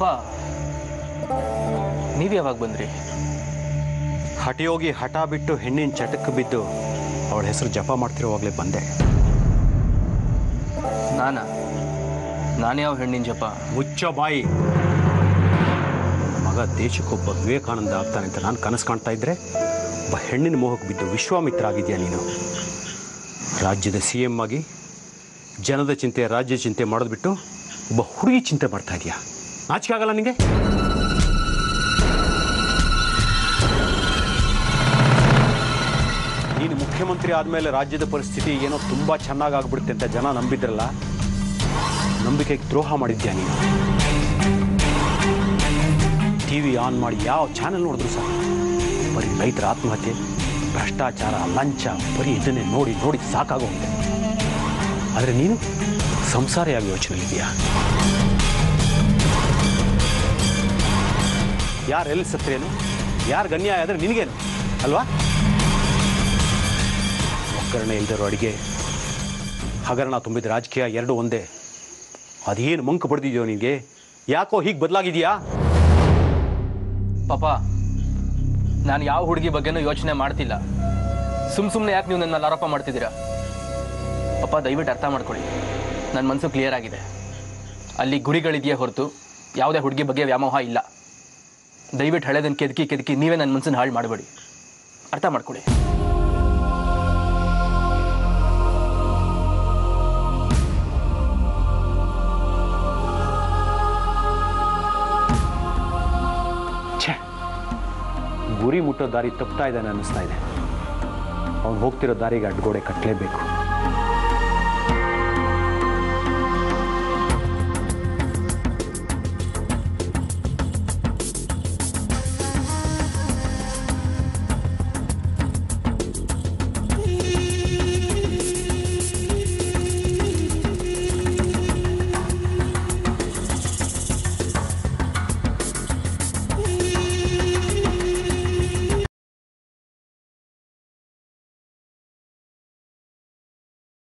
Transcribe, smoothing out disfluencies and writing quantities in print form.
ಪಪ್ಪ ನೀವು ಯಾವಾಗ ಬಂದ್ರಿ? ಹಠಯೋಗಿ ಹಠ ಬಿಟ್ಟು ಹೆಣ್ಣಿನ ಚಟಕ್ಕೆ ಬಿದ್ದು ಅವಳ ಹೆಸರು ಜಪ ಮಾಡ್ತಿರೋವಾಗಲೇ ಬಂದೆ. ನಾನು ಯಾವ ಹೆಣ್ಣಿನ ಜಪ? ಮುಚ್ಚ ಬಾಯಿ. ಮಗ ದೇಶಕ್ಕೊಬ್ಬ ವಿವೇಕಾನಂದ ಆಗ್ತಾನೆ ಅಂತ ನಾನು ಕನಸು ಕಾಣ್ತಾ ಇದ್ರೆ ಒಬ್ಬ ಹೆಣ್ಣಿನ ಮೋಹಕ್ಕೆ ಬಿದ್ದು ವಿಶ್ವಾಮಿತ್ರ ಆಗಿದೆಯಾ ನೀನು? ರಾಜ್ಯದ CM ಆಗಿ ಜನದ ಚಿಂತೆ ರಾಜ್ಯ ಚಿಂತೆ ಮಾಡೋದು ಬಿಟ್ಟು ಒಬ್ಬ ಹುಡುಗಿ ಚಿಂತೆ ಮಾಡ್ತಾ ಇದೆಯಾ? ನಾಚಿಕೆ ಆಗಲ್ಲ ನಿನಗೆ? ನೀನು ಮುಖ್ಯಮಂತ್ರಿ ಆದಮೇಲೆ ರಾಜ್ಯದ ಪರಿಸ್ಥಿತಿ ಏನೋ ತುಂಬ ಚೆನ್ನಾಗಿ ಆಗ್ಬಿಡುತ್ತೆ ಅಂತ ಜನ ನಂಬಿದ್ರಲ್ಲ, ನಂಬಿಕೆಗೆ ದ್ರೋಹ ಮಾಡಿದ್ಯಾ ನೀನು. TV ಆನ್ ಮಾಡಿ ಯಾವ ಚಾನೆಲ್ ನೋಡಿದ್ರು ಸಹ ಬರೀ ರೈತರ ಆತ್ಮಹತ್ಯೆ, ಭ್ರಷ್ಟಾಚಾರ, ಲಂಚ, ಬರೀ ಇದನ್ನೇ ನೋಡಿ ನೋಡಿ ಸಾಕಾಗೋಗಿದೆ. ಆದರೆ ನೀನು ಸಂಸಾರಿಯಾಗಿ ಯೋಚನೆಯಲ್ಲಿದೆಯಾ? ಯಾರು ಎಲ್ಲಿ ಸತ್ರೇನು, ಯಾರು ಗನ್ಯಾಯ ಆದರೆ ನಿನಗೇನು ಅಲ್ವಾ? ಒಗ್ಗರಣೆ ಇಲ್ದಿರೋ ಅಡುಗೆ, ಹಗರಣ ತುಂಬಿದ ರಾಜಕೀಯ ಎರಡು ಒಂದೇ. ಅದೇನು ಮಂಕು ಬಡ್ದಿದ್ಯೋ ನಿನಗೆ? ಯಾಕೋ ಹೀಗೆ ಬದಲಾಗಿದೆಯಾ? ಪಾಪ ನಾನು ಯಾವ ಹುಡುಗಿ ಬಗ್ಗೆನೂ ಯೋಚನೆ ಮಾಡ್ತಿಲ್ಲ. ಸುಮ್ಮನೆ ಯಾಕೆ ನೀವು ನನ್ನ ಆರೋಪ ಮಾಡ್ತಿದ್ದೀರಾ? ಪಾಪ ದಯವಿಟ್ಟು ಅರ್ಥ ಮಾಡ್ಕೊಳ್ಳಿ, ನನ್ನ ಮನಸ್ಸು ಕ್ಲಿಯರ್ ಆಗಿದೆ. ಅಲ್ಲಿ ಗುರಿಗಳಿದೆಯೇ ಹೊರತು ಯಾವುದೇ ಹುಡುಗಿ ಬಗ್ಗೆ ವ್ಯಾಮೋಹ ಇಲ್ಲ. ದಯವಿಟ್ಟು ಹಳೆದನ್ನು ಕೆದಕಿ ನೀವೇ ನನ್ನ ಮನಸ್ಸನ್ನು ಹಾಳು ಮಾಡಬೇಡಿ. ಅರ್ಥ ಮಾಡ್ಕೊಳ್ಳಿ. ಗುರಿ ಮುಟ್ಟೋ ದಾರಿ ತಪ್ತಾ ಇದ್ದಾನೆ ಅನ್ನಿಸ್ತಾ ಇದೆ. ಅವ್ನು ಹೋಗ್ತಿರೋ ದಾರಿಗೆ ಅಡ್ಗೋಡೆ ಕಟ್ಟಲೇಬೇಕು.